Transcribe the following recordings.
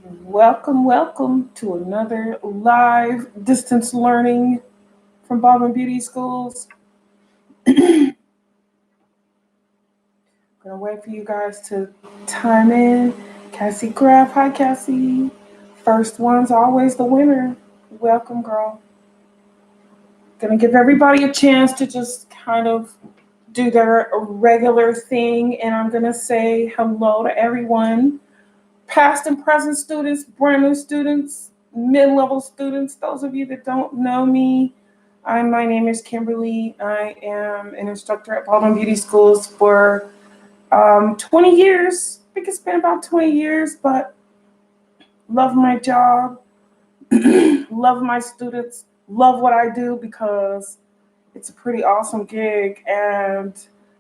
Welcome to another live distance learning from Bob and Beauty Schools. Gonna wait for you guys to time in. Cassie Graff, hi Cassie. First one's always the winner. Welcome, girl. Gonna give everybody a chance to just kind of do their regular thing, and I'm gonna say hello to everyone. Past and present students, brand new students, mid-level students, those of you that don't know me, my name is Kimberly. I am an instructor at Baldwin Beauty Schools for 20 years. I think it's been about 20 years, but love my job, love my students, love what I do because it's a pretty awesome gig, and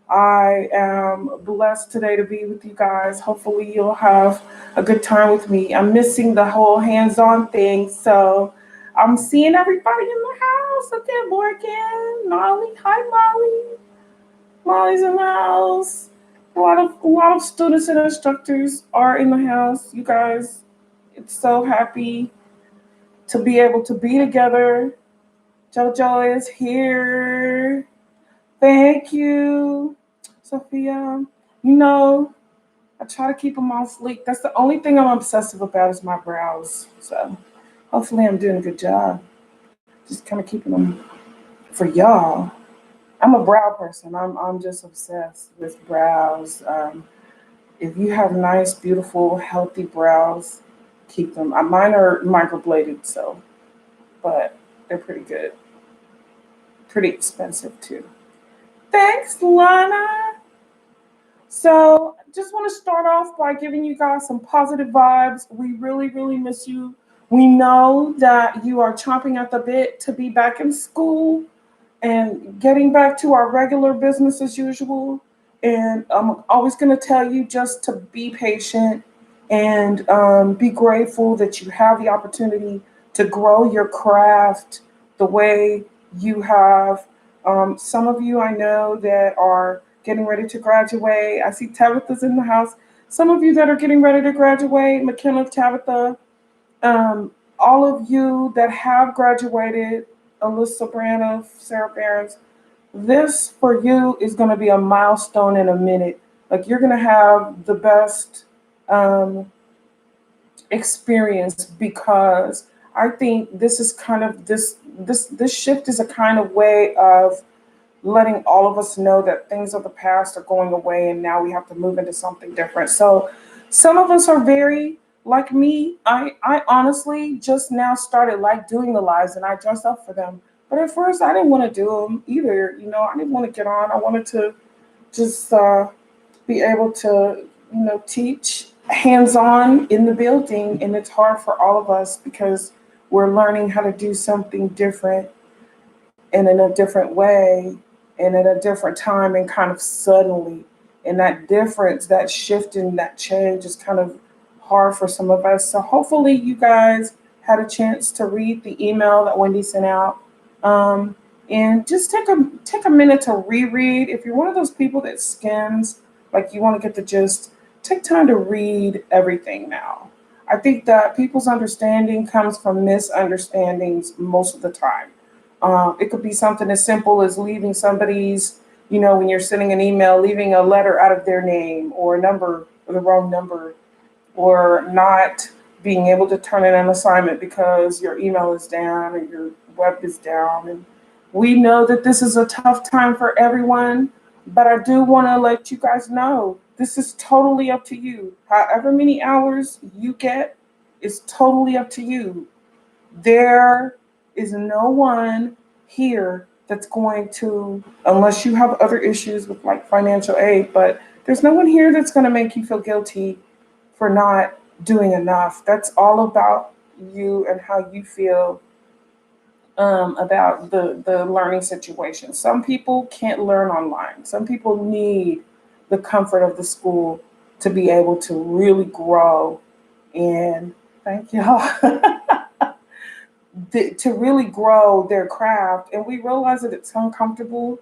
I am blessed today to be with you guys. Hopefully, you'll have a good time with me. I'm missing the whole hands on thing, so I'm seeing everybody in the house. Okay, Morgan, Molly. Hi, Molly. Molly's in the house. A lot of students and instructors are in the house. You guys, it's so happy to be able to be together. JoJo is here. Thank you, Sophia. You know, I try to keep them all sleek. That's the only thing I'm obsessive about is my brows. So hopefully I'm doing a good job. Just kind of keeping them for y'all. I'm a brow person. I'm just obsessed with brows. If you have nice, beautiful, healthy brows, keep them. Mine are microbladed, so but they're pretty good. Pretty expensive too. Thanks, Lana. So, just want to start off by giving you guys some positive vibes. We really, really miss you. We know that you are chomping at the bit to be back in school and getting back to our regular business as usual. And I'm always going to tell you just to be patient and be grateful that you have the opportunity to grow your craft the way you have. Some of you I know that are getting ready to graduate. I see Tabitha's in the house. Some of you that are getting ready to graduate, McKenna, Tabitha, all of you that have graduated, Alyssa Braniff, Sarah Barons, this for you is going to be a milestone in a minute. Like you're going to have the best um, experience because I think this is kind of this shift is a kind of way of letting all of us know that things of the past are going away and now we have to move into something different. So some of us are very like me. I honestly just now started like doing the lives and I dress up for them. But at first I didn't want to do them either. You know, I didn't want to get on. I wanted to just be able to, teach hands-on in the building. And it's hard for all of us because we're learning how to do something different and in a different way and at a different time and kind of suddenly. And that difference, that shift and that change is kind of hard for some of us. So hopefully you guys had a chance to read the email that Wendy sent out. And just take a minute to reread. If you're one of those people that skims, like you want to get the gist, take time to read everything now. I think that people's understanding comes from misunderstandings most of the time. It could be something as simple as leaving somebody's, when you're sending an email, leaving a letter out of their name or a number or the wrong number, or not being able to turn in an assignment because your email is down or your web is down. And we know that this is a tough time for everyone, but I do want to let you guys know this is totally up to you. However many hours you get is totally up to you. There is no one here that's going to, unless you have other issues with like financial aid, but there's no one here that's going to make you feel guilty for not doing enough. That's all about you and how you feel about the learning situation. Some people can't learn online. Some people need the comfort of the school to be able to really grow. And thank y'all. To really grow their craft. And we realize that it's uncomfortable,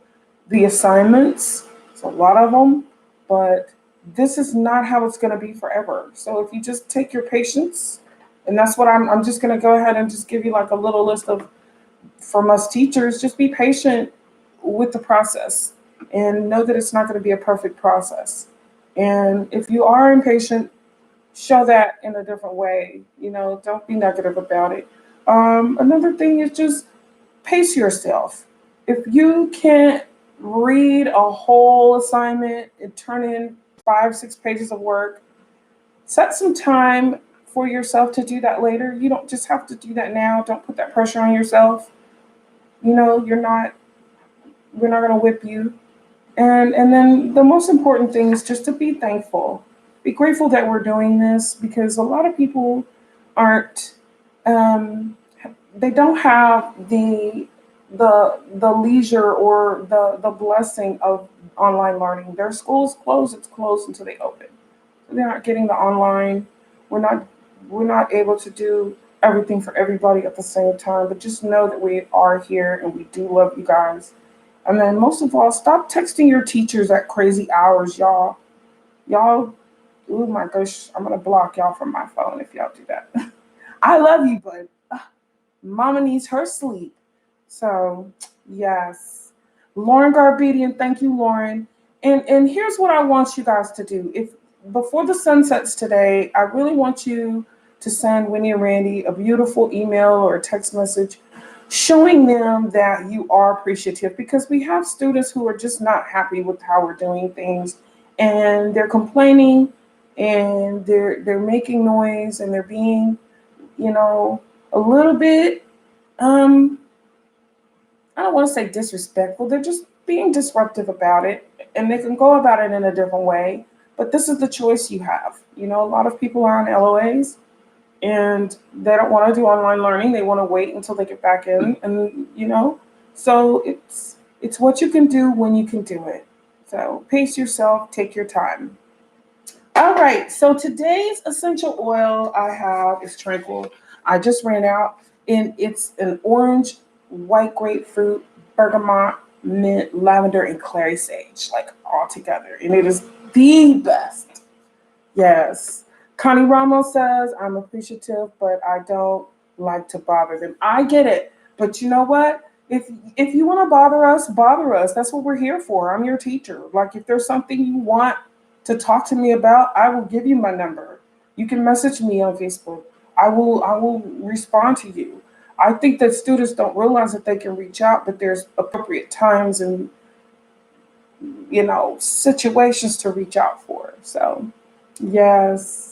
the assignments, it's a lot of them, but this is not how it's going to be forever. So if you just take your patience And that's what I'm just going to go ahead and just give you like a little list of, from us teachers, just be patient with the process and know that it's not going to be a perfect process. And if you are impatient, show that in a different way. Don't be negative about it. Another thing is just pace yourself. If you can't read a whole assignment and turn in 5, 6 pages of work, set some time for yourself to do that later. You don't just have to do that now. Don't put that pressure on yourself. We're not going to whip you. And then the most important thing is just to be thankful. Be grateful that we're doing this, because a lot of people aren't um, they don't have the leisure or the blessing of online learning. Their school's closed, it's closed until they open. So they're not getting the online. We're not we're not able to do everything for everybody at the same time. But just know that we are here and we do love you guys. And then most of all, stop texting your teachers at crazy hours, y'all. Y'all, oh my gosh, I'm gonna block y'all from my phone if y'all do that. I love you, but mama needs her sleep. So yes. Lauren Garbedian, thank you, Lauren. And here's what I want you guys to do. If before the sun sets today, I really want you to send Winnie and Randy a beautiful email or a text message showing them that you are appreciative, because we have students who are just not happy with how we're doing things, and they're complaining and they're making noise and they're being, you know, a little bit um I don't want to say disrespectful. They're just being disruptive about it, and they can go about it in a different way. But this is the choice you have. A lot of people are on LOAs and they don't want to do online learning. They want to wait until they get back in, and so it's what you can do when you can do it. So pace yourself, take your time. All right, so today's essential oil I have is Tranquil. I just ran out, and it's an orange, white grapefruit, bergamot, mint, lavender, and clary sage, like all together. And it is the best. Yes. Connie Ramos says, I'm appreciative, but I don't like to bother them. I get it. But you know what? If you want to bother us, bother us. That's what we're here for. I'm your teacher. Like, if there's something you want to talk to me about, I will give you my number. You can message me on Facebook. I will respond to you. I think that students don't realize that they can reach out, but there's appropriate times and situations to reach out for. So yes.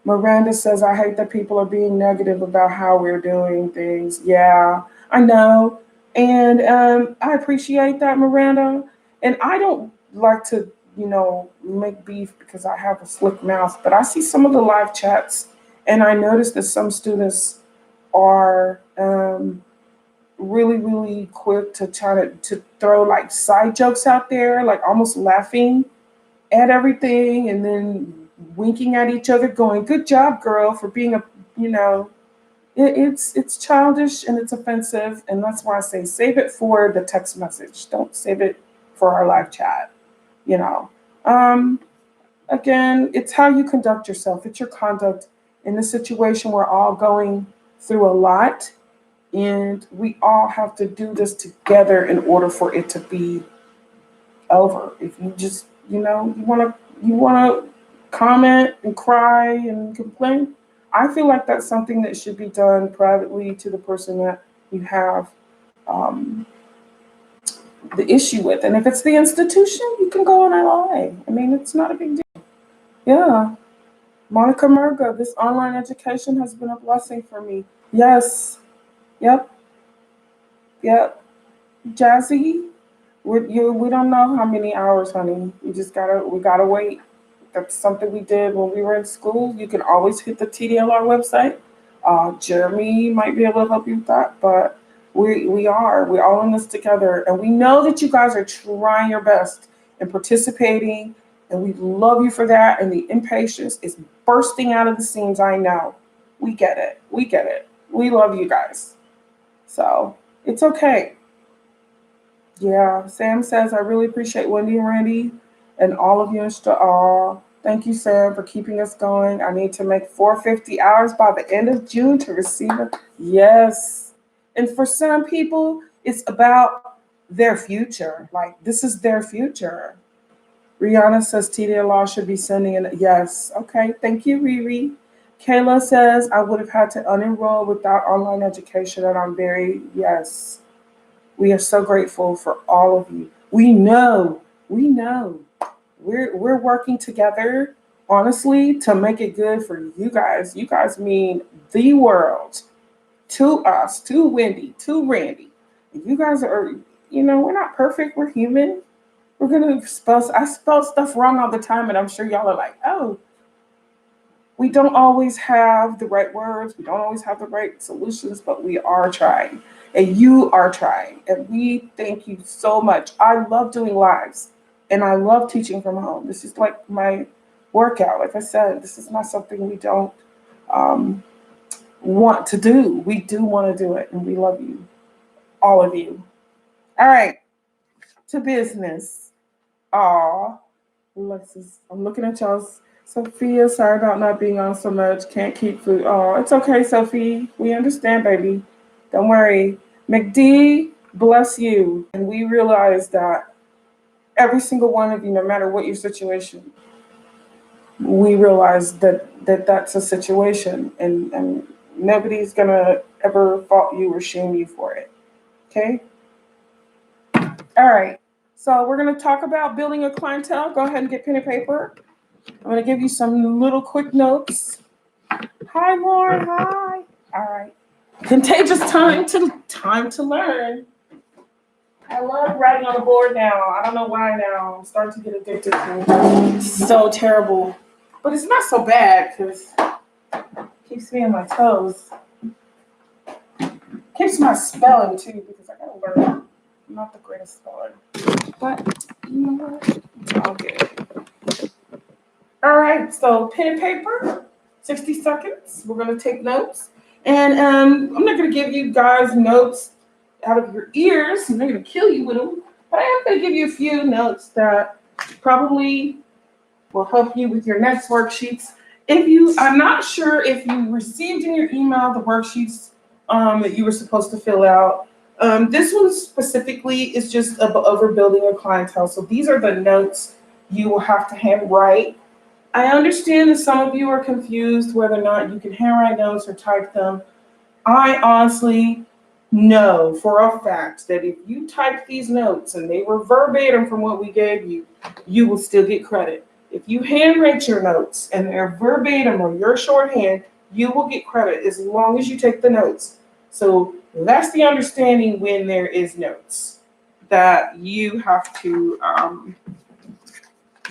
Miranda says, I hate that people are being negative about how we're doing things. Yeah, I know. And I appreciate that, Miranda. And I don't like to, make beef because I have a slick mouth, but I see some of the live chats and I notice that some students are really, really quick to try to throw like side jokes out there, like almost laughing at everything and then winking at each other, going, "Good job, girl," for being a, you know, it's childish and it's offensive, and that's why I say save it for the text message. Don't save it for our live chat. You know, um, again, it's how you conduct yourself. It's your conduct in this situation. We're all going through a lot, and we all have to do this together in order for it to be over. If you just, you want to comment and cry and complain, I feel like that's something that should be done privately to the person that you have um, the issue with. And if it's the institution, you can go on LLA. I mean, it's not a big deal. Yeah. Monica Murga, this online education has been a blessing for me. Yes. Yep. Yep. Jazzy, we don't know how many hours, honey. We gotta wait. That's something we did when we were in school. You can always hit the TDLR website. Jeremy might be able to help you with that, but we're all in this together, and we know that you guys are trying your best and participating, and we love you for that. And the impatience is bursting out of the seams. I know. We get it. We get it. We love you guys. So it's okay. Yeah, Sam says, I really appreciate Wendy and Randy and all of you. Thank you, Sam, for keeping us going. I need to make 450 hours by the end of June to receive it. Yes. And for some people, it's about their future. Like, this is their future. Rihanna says TDA Law should be sending in. Yes. Okay. Thank you, Riri. Kayla says, I would have had to unenroll without online education, and I'm very, yes. We are so grateful for all of you. We know we're working together, honestly, to make it good for you guys. You guys mean the world to us, to Wendy, to Randy. You guys are, we're not perfect. We're human. We're gonna spell. I spell stuff wrong all the time, and I'm sure y'all are like, oh, we don't always have the right words. We don't always have the right solutions, but we are trying, and you are trying, and we thank you so much. I love doing lives, and I love teaching from home. This is like my workout. Like I said, this is not something we don't um, want to do. We do want to do it, and we love you, all of you. All right, to business. Aw, Alexis, I'm looking at y'all's. Sophia, sorry about not being on so much. Can't keep food. Oh, it's okay, Sophie. We understand, baby. Don't worry. McD, bless you. And we realize that every single one of you, no matter what your situation, we realize that that's a situation, and nobody's gonna ever fault you or shame you for it. Okay? All right. So we're gonna talk about building a clientele. Go ahead and get pen and paper. I'm going to give you some little quick notes. Hi, Lauren. Hi. All right. Contagious time to learn. I love writing on the board now. I don't know why now. I'm starting to get addicted to it. It's so terrible. But it's not so bad because it keeps me on my toes. Keeps my spelling too because I got to learn. I'm not the greatest speller. But you know what? It's all good. All right, so pen and paper, 60 seconds. We're going to take notes. And I'm not going to give you guys notes out of your ears. I'm not going to kill you with them. But I am going to give you a few notes that probably will help you with your next worksheets. I'm not sure if you received in your email the worksheets that you were supposed to fill out. This one specifically is just over building a clientele. So these are the notes you will have to handwrite. I understand that some of you are confused whether or not you can handwrite notes or type them. I honestly know for a fact that if you type these notes and they were verbatim from what we gave you, you will still get credit. If you handwrite your notes and they're verbatim or your shorthand, you will get credit as long as you take the notes. So that's the understanding when there is notes that you have to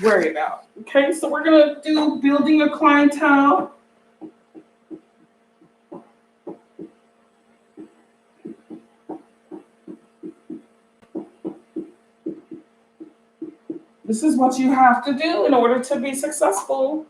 worry about. Okay, so we're gonna do building a clientele. This is what you have to do in order to be successful.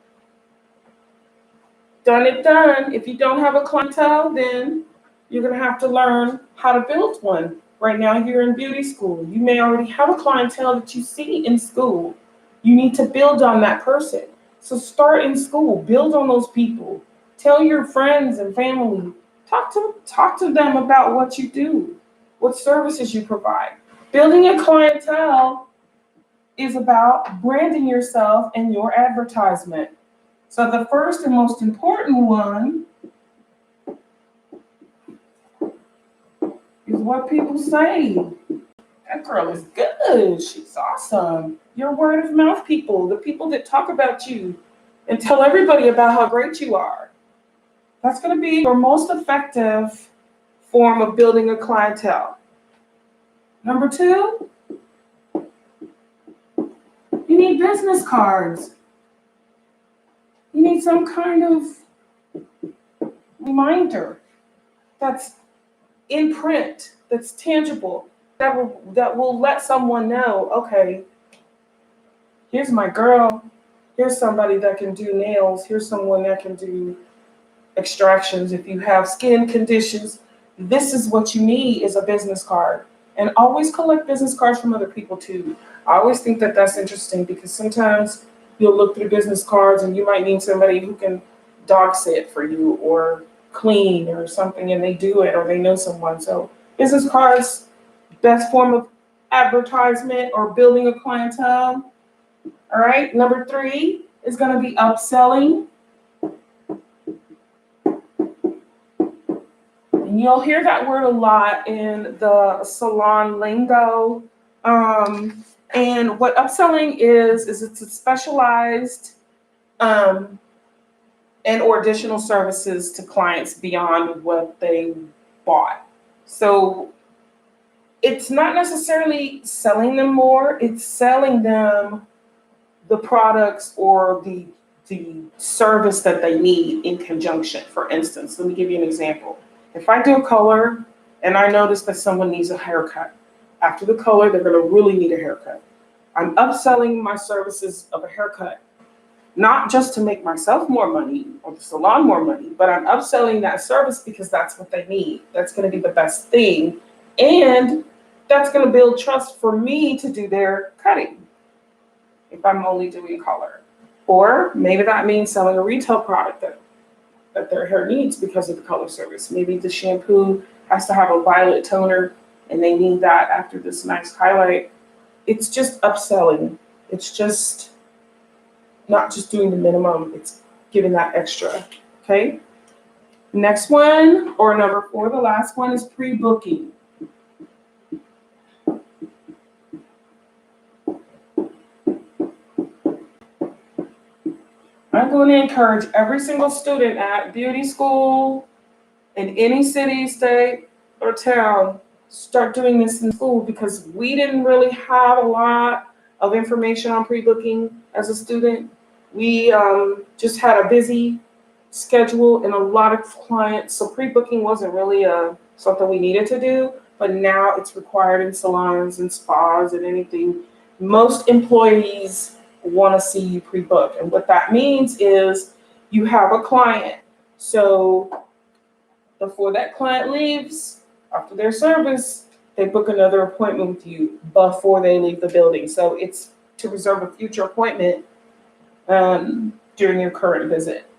Done it done. If you don't have a clientele, then you're gonna have to learn how to build one. Right now, you're in beauty school. You may already have a clientele that you see in school. You need to build on that person. So start in school. Build on those people. Tell your friends and family. Talk to them about what you do, what services you provide. Building a clientele is about branding yourself and your advertisement. So the first and most important one is what people say. That girl is good. She's awesome. Your word of mouth people, the people that talk about you and tell everybody about how great you are. That's going to be your most effective form of building a clientele. Number two, you need business cards. You need some kind of reminder that's in print, that's tangible, that will let someone know, okay, here's my girl, here's somebody that can do nails, here's someone that can do extractions. If you have skin conditions, this is what you need is a business card. And always collect business cards from other people too. I always think that that's interesting because sometimes you'll look through business cards and you might need somebody who can dog sit for you or clean or something, and they do it, or they know someone. So business cards, best form of advertisement or building a clientele. All right, number 3 is going to be upselling. And you'll hear that word a lot in the salon lingo. And what upselling is it's a specialized and or additional services to clients beyond what they bought. So it's not necessarily selling them more, it's selling them the products or the service that they need in conjunction. For instance, let me give you an example. If I do a color and I notice that someone needs a haircut, after the color, they're going to really need a haircut. I'm upselling my services of a haircut, not just to make myself more money or the salon more money, but I'm upselling that service because that's what they need. That's going to be the best thing. And that's going to build trust for me to do their cutting if I'm only doing color. Or maybe that means selling a retail product that their hair needs because of the color service. Maybe the shampoo has to have a violet toner and they need that after this nice highlight. It's just upselling. It's just not just doing the minimum, it's giving that extra, okay? Next one, or number 4, the last one, is pre-booking. I'm going to encourage every single student at beauty school in any city, state, or town, start doing this in school, because we didn't really have a lot of information on pre-booking as a student. We just had a busy schedule and a lot of clients, so pre-booking wasn't really something we needed to do, but now it's required in salons and spas and anything. Most employees want to see you pre-book, and what that means is you have a client. So before that client leaves, after their service, they book another appointment with you before they leave the building. So it's to reserve a future appointment during your current visit.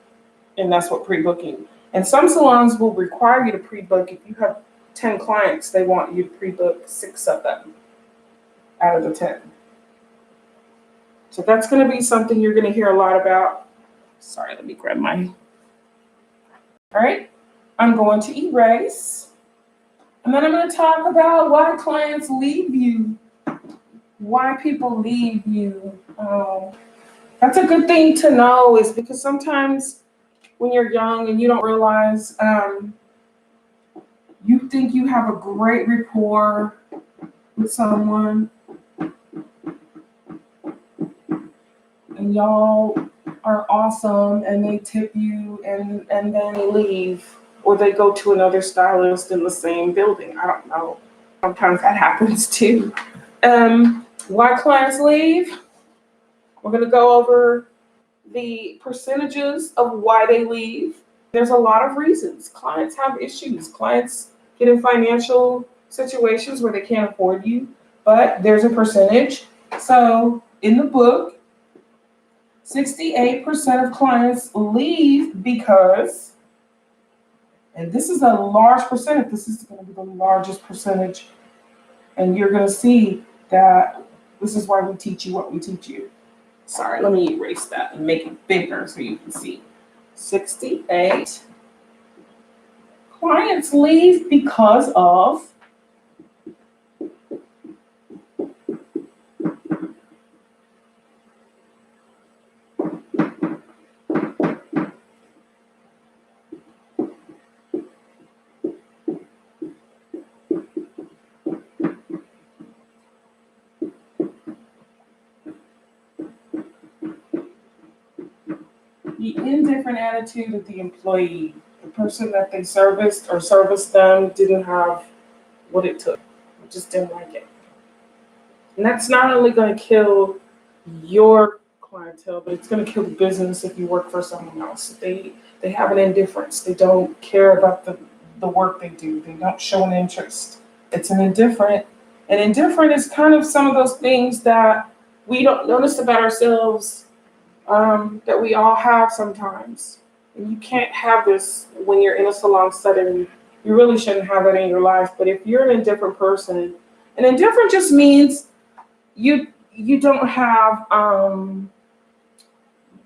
And that's what pre-booking. And some salons will require you to pre-book. If you have 10 clients, they want you to pre-book 6 of them out of the 10. So that's going to be something you're going to hear a lot about. Sorry, let me grab my. All right, I'm going to erase. And then I'm going to talk about why clients leave you, why people leave you. That's a good thing to know, is because sometimes when you're young and you don't realize, you think you have a great rapport with someone and y'all are awesome and they tip you and then they leave, or they go to another stylist in the same building. I don't know. Sometimes that happens too. Why clients leave? We're going to go over the percentages of why they leave. There's a lot of reasons. Clients have issues. Clients get in financial situations where they can't afford you, but there's a percentage. So in the book, 68% of clients leave because, and this is a large percentage, this is going to be the largest percentage, and you're going to see that this is why we teach you what we teach you. Sorry, let me erase that and make it bigger so you can see. 68 clients leave because of the indifferent attitude of the employee. The person that they serviced or serviced them didn't have what it took. Just didn't like it. And that's not only going to kill your clientele, but it's going to kill the business if you work for someone else. They have an indifference. They don't care about the work they do. They don't show an interest. It's an indifferent. And indifferent is kind of some of those things that we don't notice about ourselves that we all have sometimes. And you can't have this when you're in a salon setting. You really shouldn't have that in your life. But if you're an indifferent person, and indifferent just means you don't have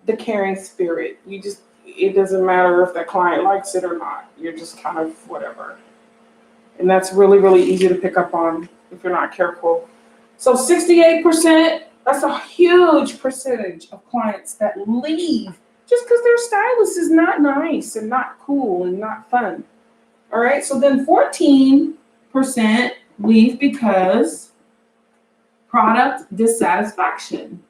the caring spirit. You just, it doesn't matter if that client likes it or not. You're just kind of whatever. And that's really, really easy to pick up on if you're not careful. So 68%, that's a huge percentage of clients that leave just because their stylist is not nice and not cool and not fun. All right, so then 14% leave because product dissatisfaction.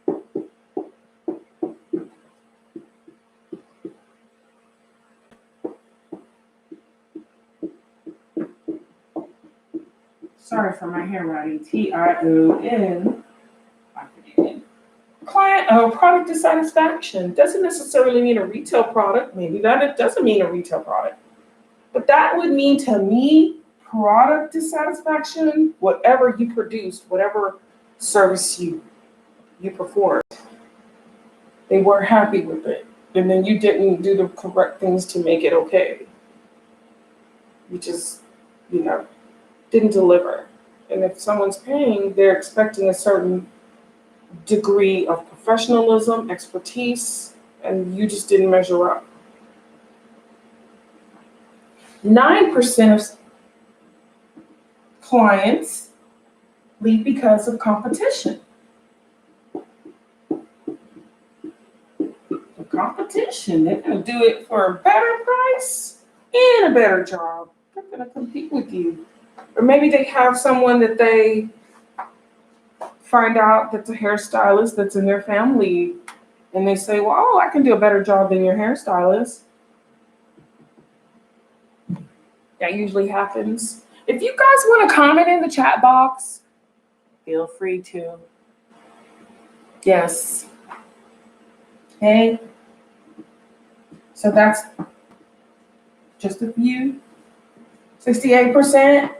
Sorry for my handwriting. TION. Product dissatisfaction doesn't necessarily mean a retail product. Maybe that it doesn't mean a retail product. But that would mean to me product dissatisfaction, whatever you produced, whatever service you performed. They weren't happy with it. And then you didn't do the correct things to make it okay. You just, didn't deliver. And if someone's paying, they're expecting a certain degree of professionalism, expertise, and you just didn't measure up. 9% of clients leave because of competition. The competition, they're going to do it for a better price and a better job. They're going to compete with you. Or maybe they have someone that they find out that's a hairstylist that's in their family, and they say, well, oh, I can do a better job than your hairstylist. That usually happens. If you guys want to comment in the chat box, feel free to. Yes. Okay. So that's just a few. 68%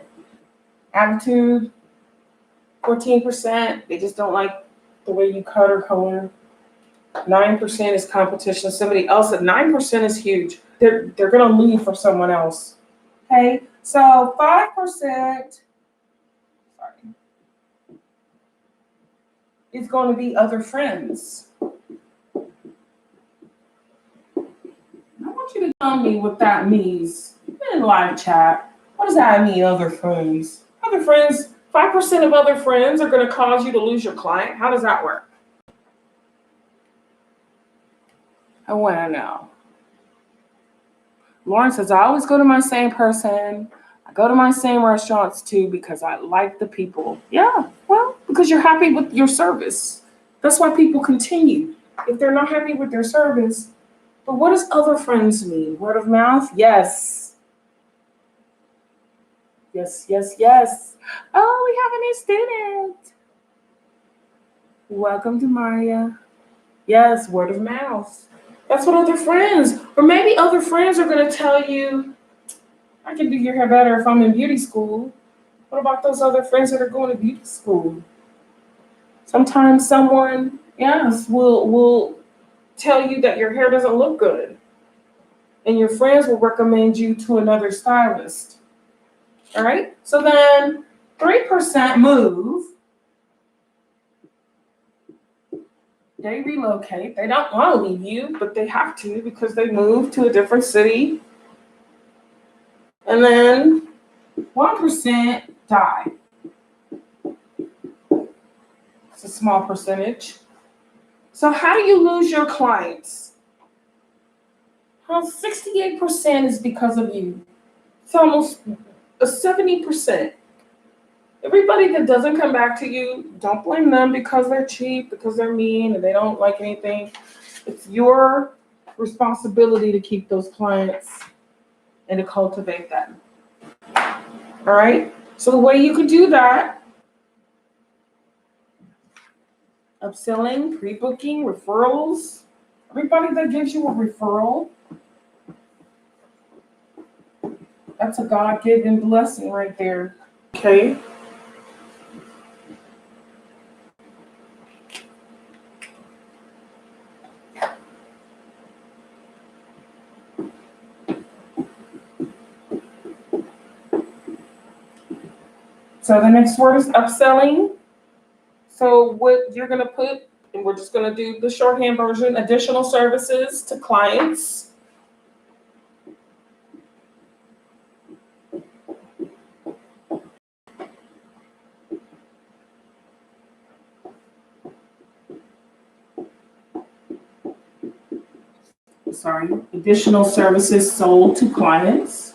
attitude. 14%, they just don't like the way you cut or color. 9% is competition. Somebody else at 9% is huge. They're gonna leave for someone else. Okay, so 5% is going to be other friends. I want you to tell me what that means in live chat. What does that mean, other friends? Other friends, 5% of other friends are going to cause you to lose your client. How does that work? I want to know. Lauren says, I always go to my same person. I go to my same restaurants too because I like the people. Yeah, well, because you're happy with your service. That's why people continue. If they're not happy with their service. But what does other friends mean? Word of mouth? Yes. Yes, yes, yes. Oh, we have a new student. Welcome to Maria. Yes, word of mouth. That's what other friends, or maybe other friends are going to tell you, I can do your hair better if I'm in beauty school. What about those other friends that are going to beauty school? Sometimes someone, yes, will tell you that your hair doesn't look good. And your friends will recommend you to another stylist. All right? So then 3% move. They relocate. They don't want to leave you, but they have to because they move to a different city. And then 1% die. It's a small percentage. So how do you lose your clients? Well, 68% is because of you. It's almost a 70%. Everybody that doesn't come back to you, don't blame them because they're cheap, because they're mean, and they don't like anything. It's your responsibility to keep those clients and to cultivate them. All right? So the way you could do that, upselling, pre-booking, referrals. Everybody that gives you a referral, that's a God-given blessing right there. Okay? So the next word is upselling. So what you're gonna put, and we're just gonna do the shorthand version, additional services to clients. Additional services sold to clients.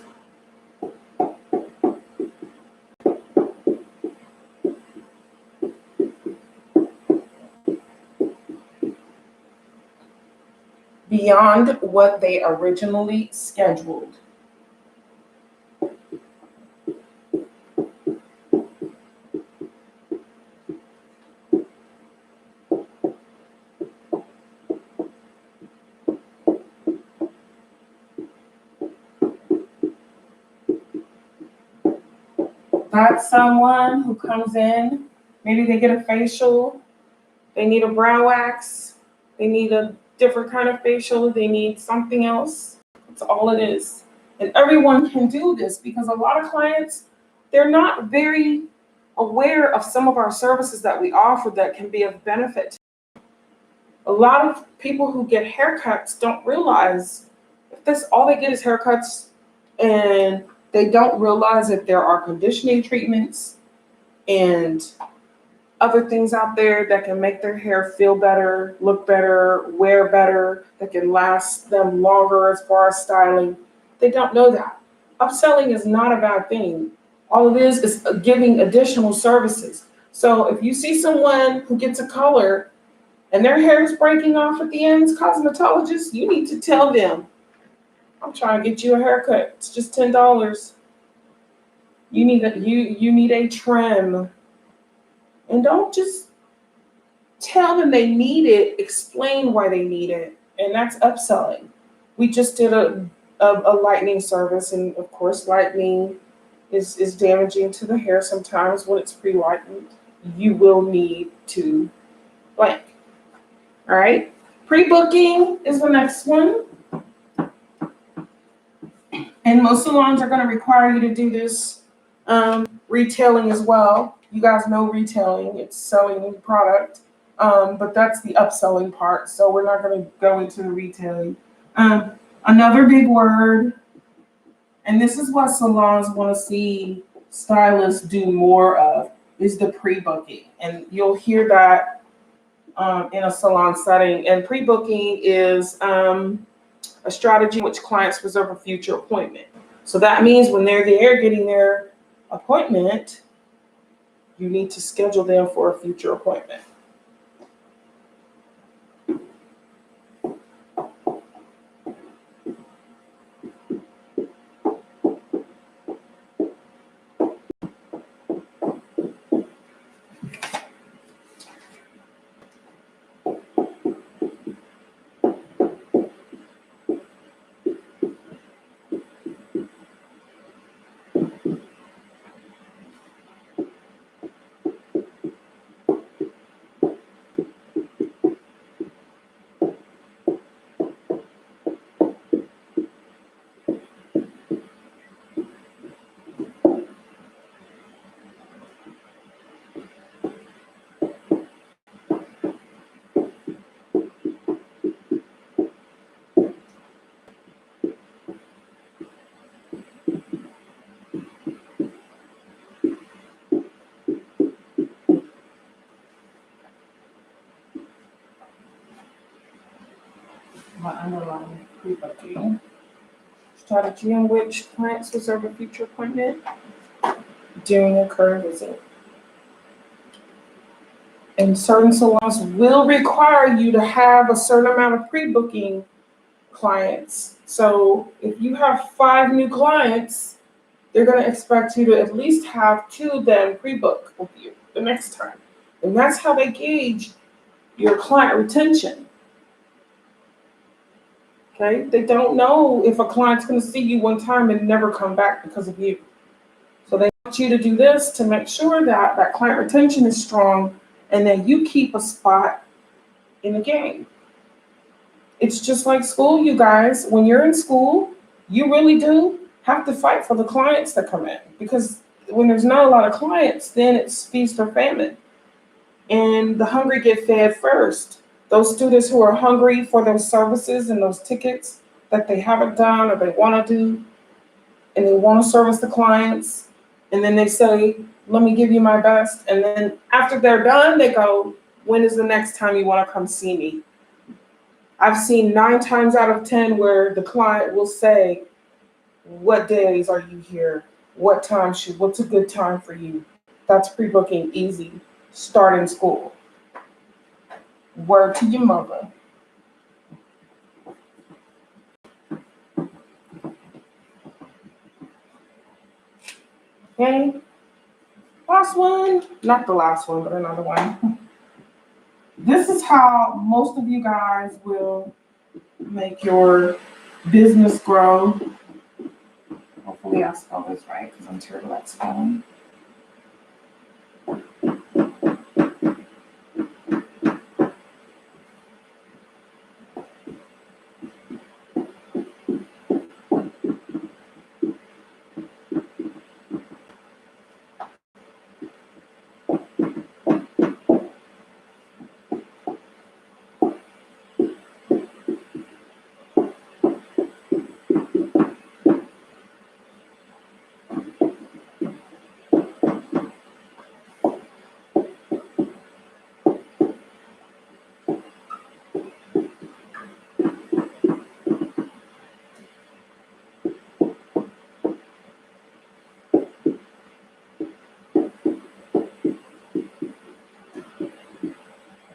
Beyond what they originally scheduled. That's someone who comes in, maybe they get a facial, they need a brow wax, they need a different kind of facial, they need something else. That's all it is. And everyone can do this because a lot of clients, they're not very aware of some of our services that we offer that can be of benefit. A lot of people who get haircuts don't realize if this all they get is haircuts, and they don't realize that there are conditioning treatments and other things out there that can make their hair feel better, look better, wear better, that can last them longer as far as styling. They don't know that. Upselling is not a bad thing. All it is giving additional services. So if you see someone who gets a color and their hair is breaking off at the ends, cosmetologist, you need to tell them, I'm trying to get you a haircut. It's just $10. You need a trim. And don't just tell them they need it, explain why they need it. And that's upselling. We just did a lightening service, and of course lightening is damaging to the hair sometimes when it's pre-lightened. You will need to blank. All right. Pre-booking is the next one. And most salons are going to require you to do this retailing as well. You guys know retailing, it's selling a product, but that's the upselling part. So we're not going to go into the retailing. Another big word, and this is what salons want to see stylists do more of, is the pre-booking. And you'll hear that in a salon setting. And pre-booking is a strategy in which clients reserve a future appointment. So that means when they're there getting their appointment, you need to schedule them for a future appointment. My underlying pre-booking strategy in which clients reserve a future appointment during a current visit. And certain salons will require you to have a certain amount of pre-booking clients. So if you have 5 new clients, they're going to expect you to at least have 2 of them pre-book with you the next time. And that's how they gauge your client retention. Okay? They don't know if a client's going to see you one time and never come back because of you. So they want you to do this to make sure that that client retention is strong and that you keep a spot in the game. It's just like school, you guys. When you're in school, you really do have to fight for the clients that come in because when there's not a lot of clients, then it's feast or famine. And the hungry get fed first. Those students who are hungry for those services and those tickets that they haven't done or they want to do, and they want to service the clients, and then they say, let me give you my best. And then after they're done, they go, when is the next time you want to come see me? I've seen 9 times out of 10 where the client will say, what days are you here? What's a good time for you? That's pre-booking easy. Starting school. Word to your mother. Okay. Last one. Not the last one, but another one. This is how most of you guys will make your business grow. Hopefully I spell this right because I'm terrible at spelling.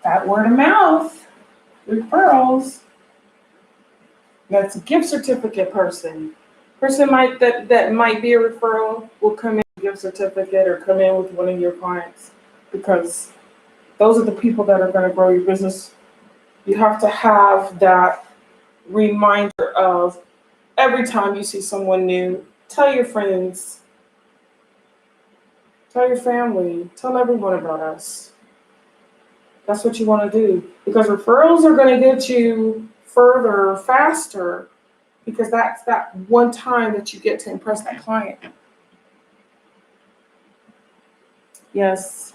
That word of mouth, referrals. That's a gift certificate person. Person that might be a referral will come in with a gift certificate or come in with one of your clients because those are the people that are going to grow your business. You have to have that reminder of every time you see someone new, tell your friends, tell your family, tell everyone about us. That's what you want to do because referrals are going to get you further faster because that's that one time that you get to impress that client. Yes,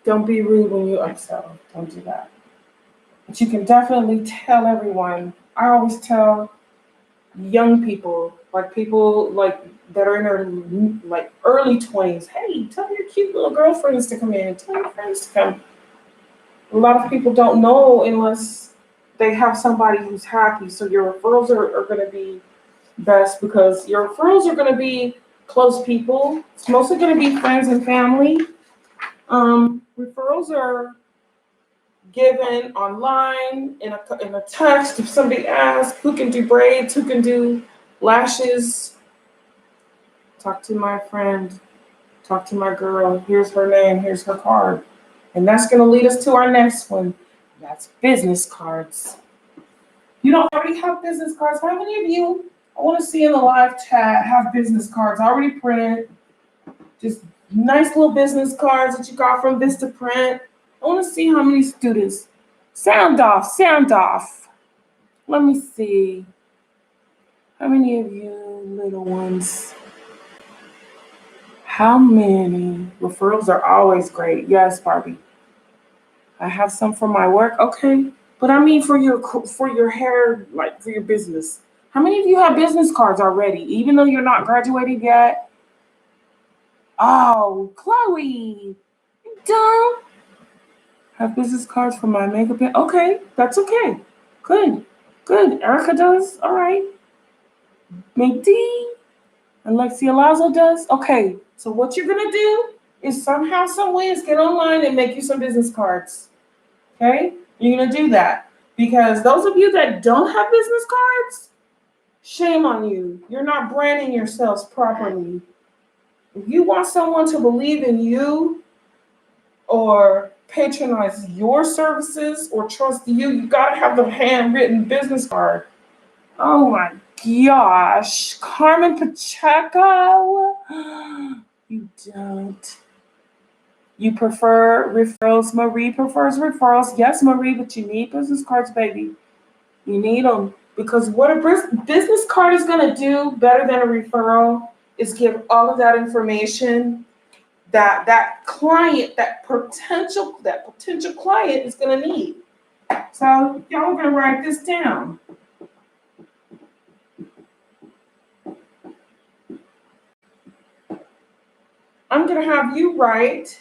don't be rude when you upsell. Don't do that. But you can definitely tell everyone. I always tell young people like that are in their like early 20s, hey, tell your cute little girlfriends to come in, tell your friends to come. A lot of people don't know unless they have somebody who's happy. So your referrals are going to be best because your referrals are going to be close people. It's mostly going to be friends and family. Referrals are given online in a text. If somebody asks who can do braids, who can do lashes, talk to my friend, talk to my girl. Here's her name, here's her card. And that's going to lead us to our next one. That's business cards. You don't already have business cards. How many of you, I want to see in the live chat, have business cards already printed? Just nice little business cards that you got from Vistaprint. I want to see how many students. Sound off, sound off. Let me see. How many of you little ones? How many? Referrals are always great. Yes, Barbie. I have some for my work. Okay. But I mean for your hair, like for your business. How many of you have business cards already, even though you're not graduated yet? Oh, Chloe, you dumb. Have business cards for my makeup. Okay, that's okay. Good, good. Erica does. All right. Make D. Alexia Lazo does. Okay. So what you're gonna do is somehow, some ways, get online and make you some business cards. Okay, you're gonna do that because those of you that don't have business cards, shame on you. You're not branding yourselves properly. If you want someone to believe in you or patronize your services or trust you, you gotta have the handwritten business card. Oh my gosh, Carmen Pacheco, you don't. You prefer referrals. Marie prefers referrals. Yes, Marie, but you need business cards, baby. You need them because what a business card is gonna do better than a referral is give all of that information that client, that potential client is going to need. So y'all are going to write this down. I'm going to have you write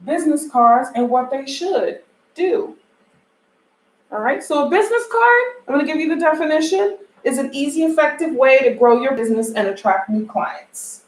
business cards and what they should do. All right, so a business card, I'm going to give you the definition, is an easy, effective way to grow your business and attract new clients.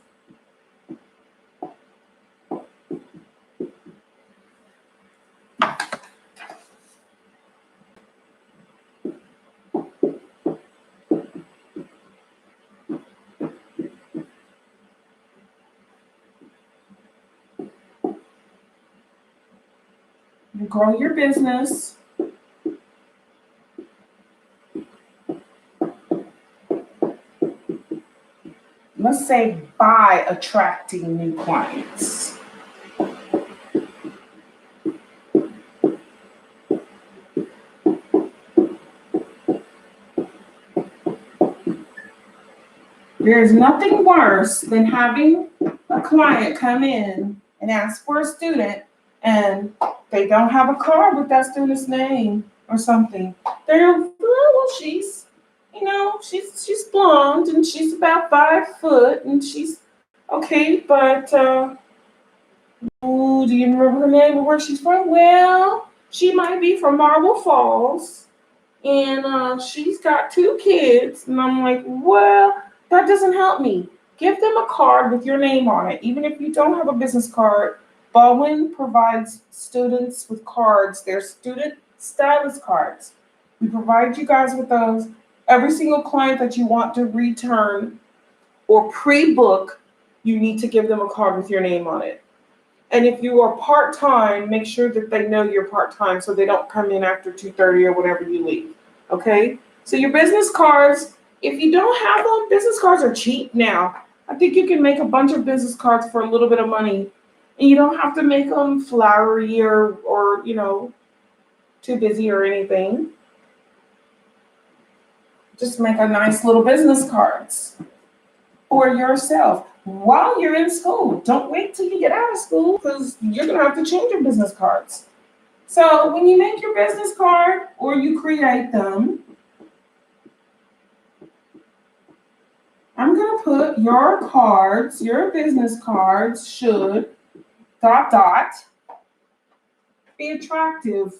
You grow your business. Let's say by attracting new clients. There's nothing worse than having a client come in and ask for a student and they don't have a card with that student's name or something. They're, well, she's blonde and she's about 5 foot and she's okay, but do you remember her name or where she's from? Well, she might be from Marble Falls and she's got 2 kids. And I'm like, well, that doesn't help me. Give them a card with your name on it. Even if you don't have a business card, Baldwin provides students with cards. They're student stylist cards. We provide you guys with those. Every single client that you want to return or pre-book, you need to give them a card with your name on it. And if you are part-time, make sure that they know you're part-time so they don't come in after 2:30 or whatever you leave. Okay? So your business cards, if you don't have them, business cards are cheap now. I think you can make a bunch of business cards for a little bit of money. And you don't have to make them flowery or too busy or anything. Just make a nice little business cards for yourself while you're in school. Don't wait till you get out of school because you're going to have to change your business cards. So when you make your business card or you create them, I'm going to put your cards, your business cards should ... be attractive.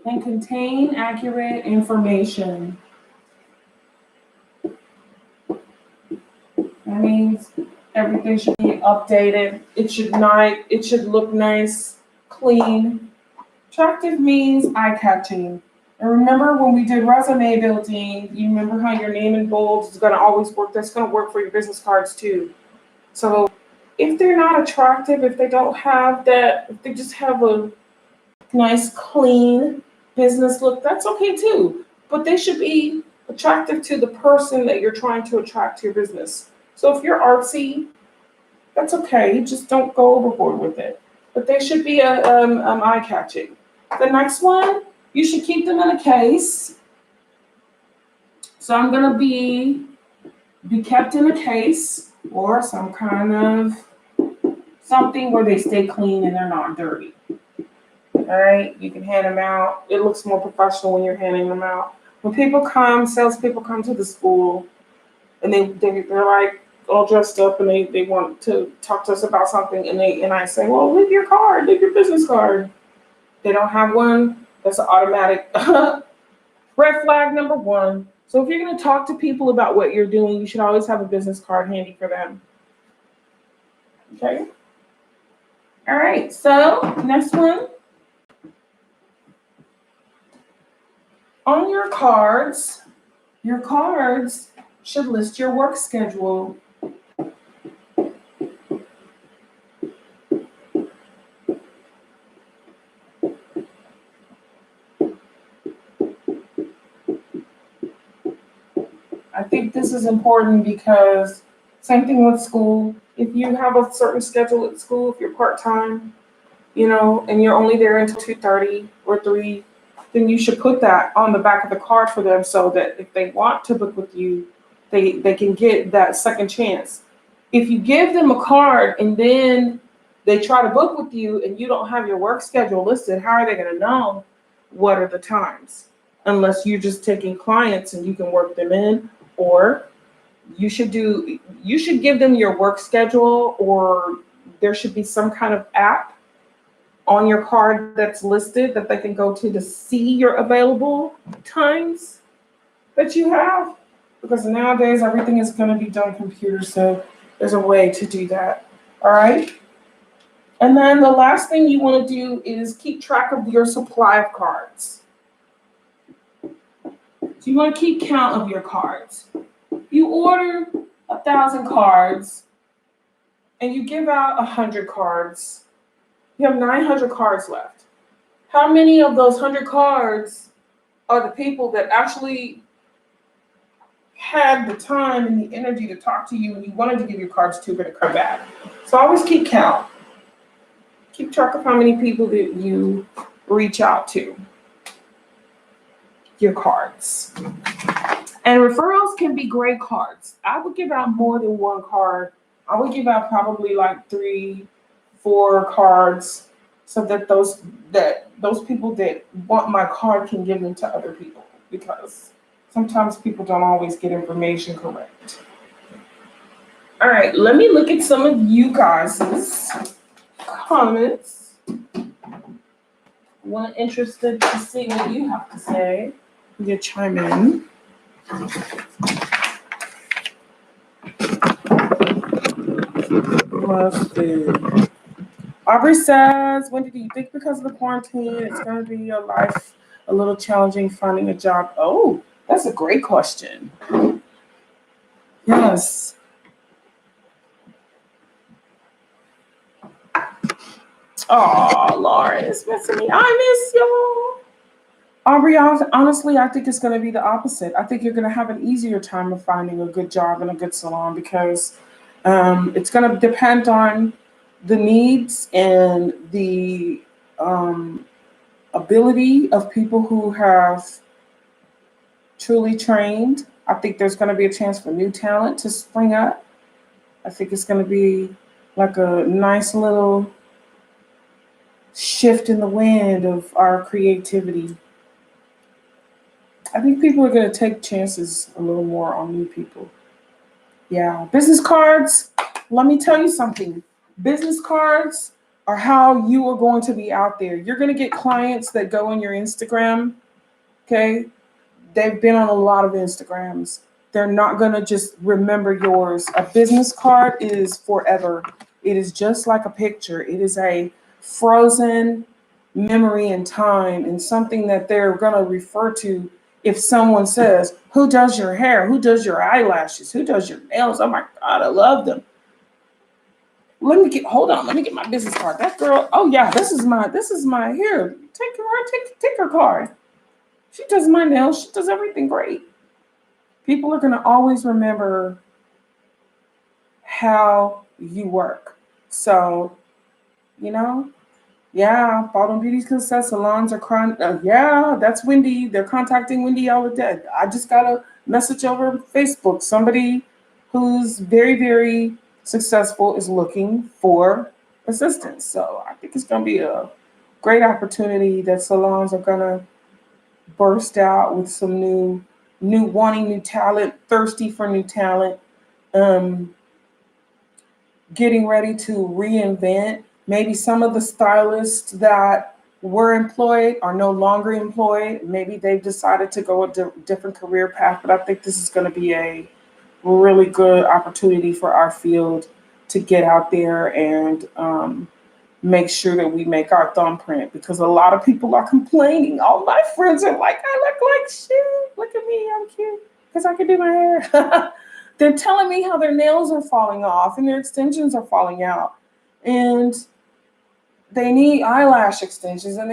And contain accurate information. That means everything should be updated. It should look nice, clean. Attractive means eye-catching. And remember when we did resume building, you remember how your name in bold is going to always work? That's going to work for your business cards too. So if they're not attractive, if they don't have that, if they just have a nice, clean business look, that's okay too. But they should be attractive to the person that you're trying to attract to your business. So if you're artsy, that's okay. Just don't go overboard with it. But they should be eye-catching. The next one, you should keep them in a case. So I'm going to be kept in a case or some kind of something where they stay clean and they're not dirty. All right, you can hand them out. It looks more professional when you're handing them out. When salespeople come to the school and they're like all dressed up and they want to talk to us about something and I say, well, leave your card, leave your business card. They don't have one, that's an automatic red flag number 1. So if you're going to talk to people about what you're doing, you should always have a business card handy for them. Okay? All right, so next one. On your cards should list your work schedule. think this is important because same thing with school. If you have a certain schedule at school, if you're part-time, and you're only there until 2:30 or 3, then you should put that on the back of the card for them so that if they want to book with you, they can get that second chance. If you give them a card and then they try to book with you and you don't have your work schedule listed, how are they going to know what are the times? Unless you're just taking clients and you can work them in, or you should give them your work schedule, or there should be some kind of app on your card that's listed that they can go to see your available times that you have. Because nowadays everything is going to be done computer, so there's a way to do that. All right. And then the last thing you want to do is keep track of your supply of cards. So you want to keep count of your cards. You order 1,000 cards and you give out 100 cards. You have 900 cards left. How many of those 100 cards are the people that actually had the time and the energy to talk to you and you wanted to give your cards to, going to come back? So always keep count. Keep track of how many people that you reach out to your cards. And referrals can be great cards. I would give out more than one card. I would give out probably like 3, 4 cards so that those people that want my card can give them to other people, because sometimes people don't always get information correct. All right, let me look at some of you guys' comments. Interested to see what you have to say. You chime in. Let's see. Aubrey says, Wendy, do you think because of the quarantine, it's going to be your life a little challenging finding a job? Oh, that's a great question. Yes. Oh, Lauren is missing me. I miss y'all. Aubrey, honestly, I think it's going to be the opposite. I think you're going to have an easier time of finding a good job in a good salon because it's going to depend on the needs and the ability of people who have truly trained. I think there's going to be a chance for new talent to spring up. I think it's going to be like a nice little shift in the wind of our creativity. I think people are going to take chances a little more on new people. Yeah. Business cards, let me tell you something. Business cards are how you are going to be out there. You're going to get clients that go on your Instagram. Okay. They've been on a lot of Instagrams. They're not going to just remember yours. A business card is forever. It is just like a picture. It is a frozen memory in time and something that they're going to refer to. If someone says, who does your hair? Who does your eyelashes? Who does your nails? Oh my God, I love them. Let me get my business card. That girl, oh yeah, this is my here. Take her card. She does my nails. She does everything great. People are gonna always remember how you work. So, yeah, Baldwin Beauty says salons are crying. Yeah, that's Wendy. They're contacting Wendy all the day. I just got a message over Facebook. Somebody who's very, very successful is looking for assistance. So I think it's going to be a great opportunity that salons are going to burst out with some new wanting new talent, thirsty for new talent, getting ready to reinvent. Maybe some of the stylists that were employed are no longer employed. Maybe they've decided to go a different career path, but I think this is going to be a really good opportunity for our field to get out there and make sure that we make our thumbprint, because a lot of people are complaining. All my friends are like, I look like shit. Look at me, I'm cute because I can do my hair. They're telling me how their nails are falling off and their extensions are falling out. And they need eyelash extensions and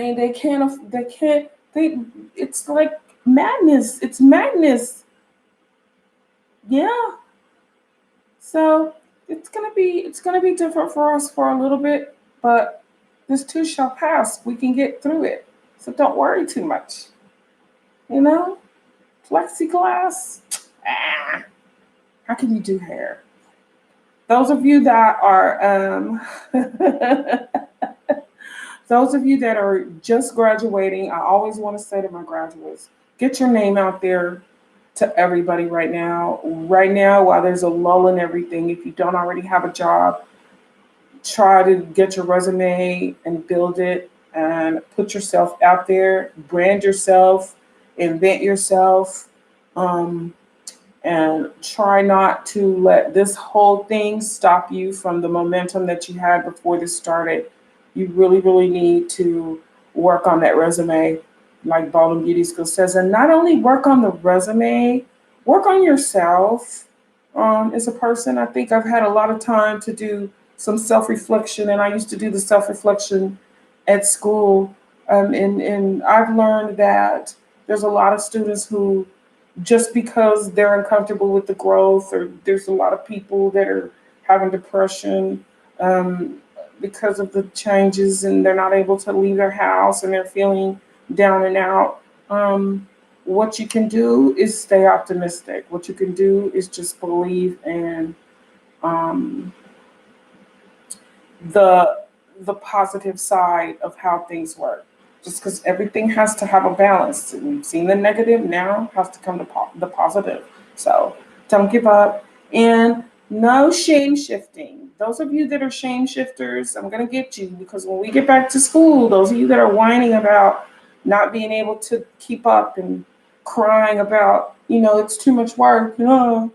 it's like madness. It's madness. Yeah. So it's gonna be different for us for a little bit, but this too shall pass. We can get through it. So don't worry too much. You know? Plexiglass. Ah, how can you do hair? Those of you that are those of you that are just graduating, I always want to say to my graduates, get your name out there to everybody right now. Right now, while there's a lull in everything, if you don't already have a job, try to get your resume and build it and put yourself out there, brand yourself, invent yourself. Um, and try not to let this whole thing stop you from the momentum that you had before this started. You really, really need to work on that resume, like Baldwin Beauty School says, and not only work on the resume, work on yourself. As a person, I think I've had a lot of time to do some self reflection, and I used to do the self reflection at school. And I've learned that there's a lot of students who just because they're uncomfortable with the growth, or there's a lot of people that are having depression because of the changes and they're not able to leave their house and they're feeling down and out. What you can do is stay optimistic. What you can do is just believe in um, the the positive side of how things work. Just because everything has to have a balance. We've seen the negative, now has to come to the positive. So don't give up, and no shame shifting. Those of you that are shame shifters, I'm gonna get you, because when we get back to school, those of you that are whining about not being able to keep up and crying about, it's too much work. No,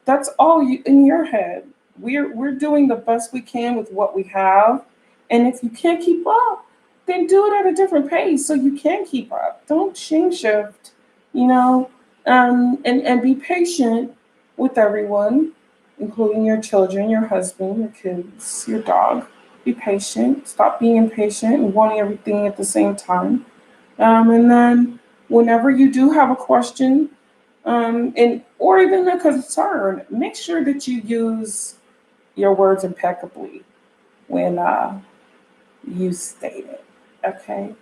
that's all you in your head. We're doing the best we can with what we have, and if you can't keep up, then do it at a different pace so you can keep up. Don't shame shift, you know, and be patient with everyone, including your children, your husband, your kids, your dog. Be patient. Stop being impatient and wanting everything at the same time. And then whenever you do have a question, and or even a concern, make sure that you use your words impeccably when you state it. Okay.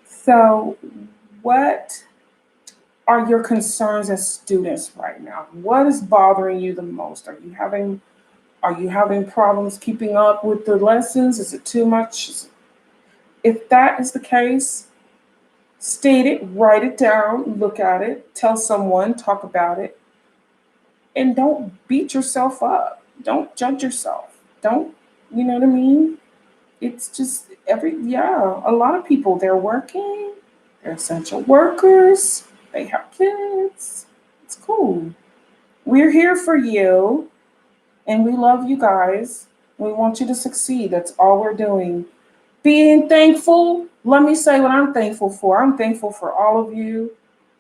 So, what are your concerns as students right now? What is bothering you the most? Are you having problems keeping up with the lessons? Is it too much? If that is the case, state it, write it down, look at it, tell someone, talk about it, and don't beat yourself up. Don't judge yourself. Don't, you know what I mean? It's just yeah, a lot of people, they're working, they're essential workers, they have kids. It's cool. We're here for you and we love you guys. We want you to succeed. That's all we're doing. Being thankful, let me say what I'm thankful for. I'm thankful for all of you.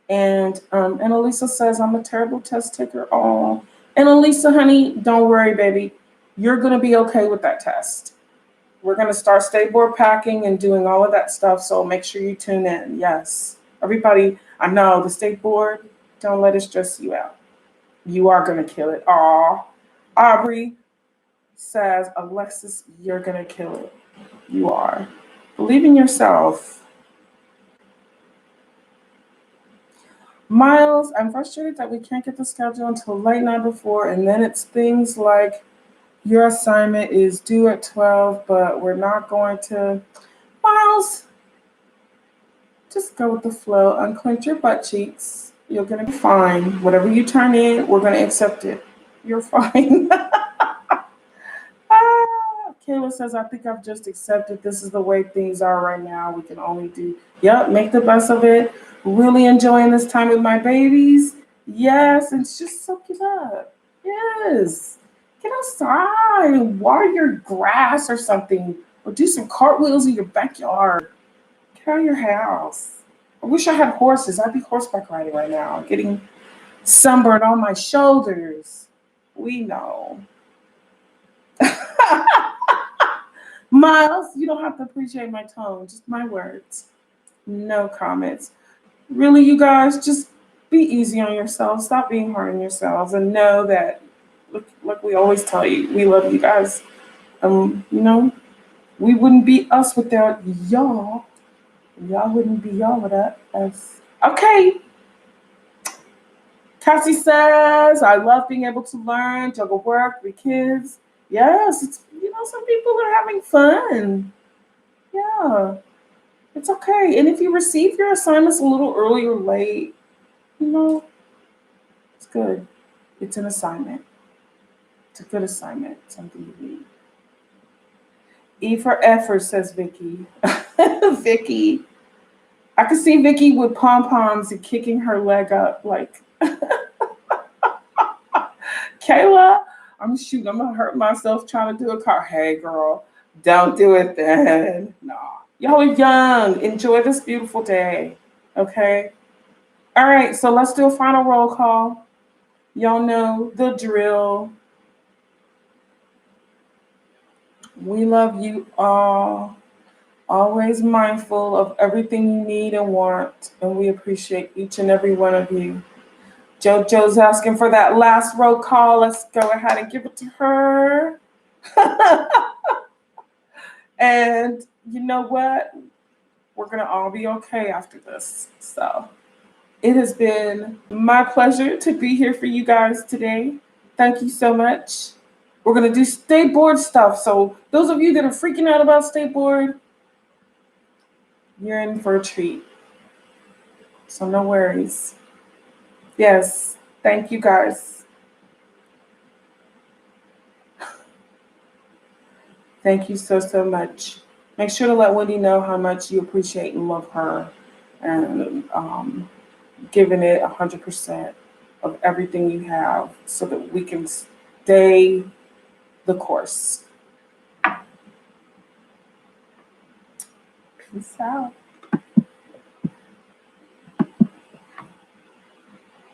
And Elisa says I'm a terrible test taker. Oh, and Elisa, honey, don't worry, baby. You're gonna be okay with that test. We're going to start skateboard packing and doing all of that stuff. So make sure you tune in. Yes. Everybody, I know the skateboard, don't let it stress you out. You are going to kill it. Aw. Aubrey says, Alexis, you're going to kill it. You are. Believe in yourself. Miles, I'm frustrated that we can't get the schedule until late night before. And then it's things like your assignment is due at 12, but we're not going to. Miles, just go with the flow. Unclench your butt cheeks. You're going to be fine. Whatever you turn in, we're going to accept it. You're fine. Kayla says, I think I've just accepted this is the way things are right now. We can only do, yep, make the best of it. Really enjoying this time with my babies. Yes, and just soak it up. Yes. Get outside and water your grass or something, or do some cartwheels in your backyard. Get out of your house. I wish I had horses. I'd be horseback riding right now, getting sunburned on my shoulders. We know. Miles, you don't have to appreciate my tone, just my words. No comments. Really, you guys, just be easy on yourselves. Stop being hard on yourselves, and know that, like we always tell you, we love you guys. You know, we wouldn't be us without y'all. Y'all wouldn't be y'all without us. Okay. Cassie says, I love being able to learn, juggle work, with kids. Yes, it's, some people are having fun. Yeah, it's okay. And if you receive your assignments a little early or late, you know, it's good. It's an assignment. It's a good assignment, something you need. E for effort, says Vicky. Vicky. I could see Vicky with pom poms and kicking her leg up like, Kayla, I'm gonna hurt myself trying to do a car. Hey girl, don't do it then. Nah. Y'all are young. Enjoy this beautiful day. Okay? All right, so let's do a final roll call. Y'all know the drill. We love you all. Always mindful of everything you need and want, and we appreciate each and every one of you. JoJo's asking for that last roll call. Let's go ahead and give it to her. And you know what? We're going to all be okay after this. So it has been my pleasure to be here for you guys today. Thank you so much. We're going to do state board stuff. So those of you that are freaking out about state board, you're in for a treat. So no worries. Yes. Thank you guys. Thank you so, so much. Make sure to let Wendy know how much you appreciate and love her, and giving it 100% of everything you have so that we can stay the course. Peace out.